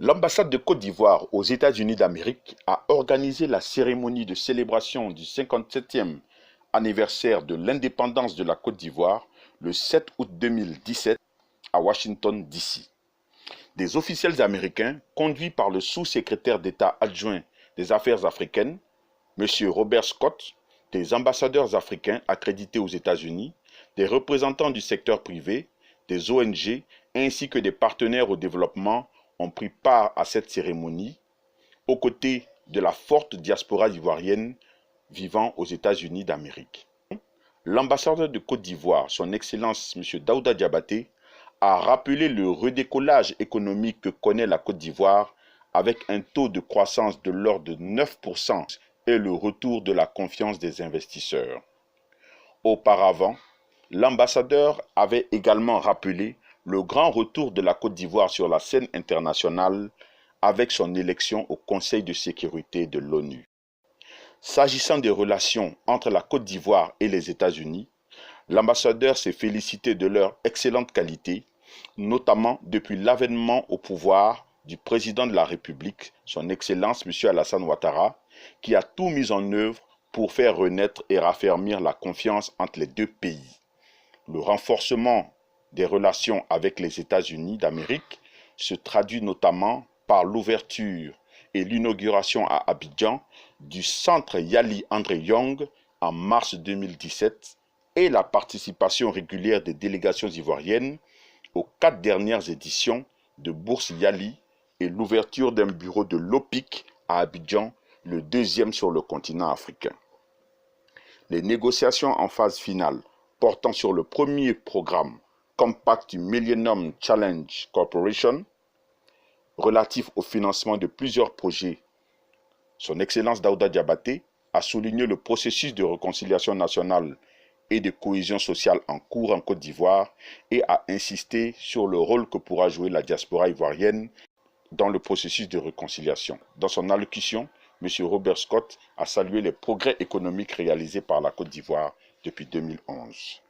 L'ambassade de Côte d'Ivoire aux États-Unis d'Amérique a organisé la cérémonie de célébration du 57e anniversaire de l'indépendance de la Côte d'Ivoire le 7 août 2017 à Washington, D.C. Des officiels américains, conduits par le sous-secrétaire d'État adjoint des Affaires africaines, M. Robert Scott, des ambassadeurs africains accrédités aux États-Unis, des représentants du secteur privé, des ONG ainsi que des partenaires au développement ont pris part à cette cérémonie, aux côtés de la forte diaspora ivoirienne vivant aux États-Unis d'Amérique. L'ambassadeur de Côte d'Ivoire, son Excellence M. Daouda Diabaté, a rappelé le redécollage économique que connaît la Côte d'Ivoire avec un taux de croissance de l'ordre de 9% et le retour de la confiance des investisseurs. Auparavant, l'ambassadeur avait également rappelé le grand retour de la Côte d'Ivoire sur la scène internationale avec son élection au Conseil de sécurité de l'ONU. S'agissant des relations entre la Côte d'Ivoire et les États-Unis, l'ambassadeur s'est félicité de leur excellente qualité, notamment depuis l'avènement au pouvoir du président de la République, son Excellence M. Alassane Ouattara, qui a tout mis en œuvre pour faire renaître et raffermir la confiance entre les deux pays. Le renforcement des relations avec les États-Unis d'Amérique se traduit notamment par l'ouverture et l'inauguration à Abidjan du centre Yali André Young en mars 2017 et la participation régulière des délégations ivoiriennes aux 4 dernières éditions de Bourse Yali et l'ouverture d'un bureau de l'OPIC à Abidjan, le deuxième sur le continent africain. Les négociations en phase finale portant sur le premier programme Compact du Millennium Challenge Corporation relatif au financement de plusieurs projets, son Excellence Daouda Diabaté a souligné le processus de réconciliation nationale et de cohésion sociale en cours en Côte d'Ivoire et a insisté sur le rôle que pourra jouer la diaspora ivoirienne dans le processus de réconciliation. Dans son allocution, M. Robert Scott a salué les progrès économiques réalisés par la Côte d'Ivoire depuis 2011.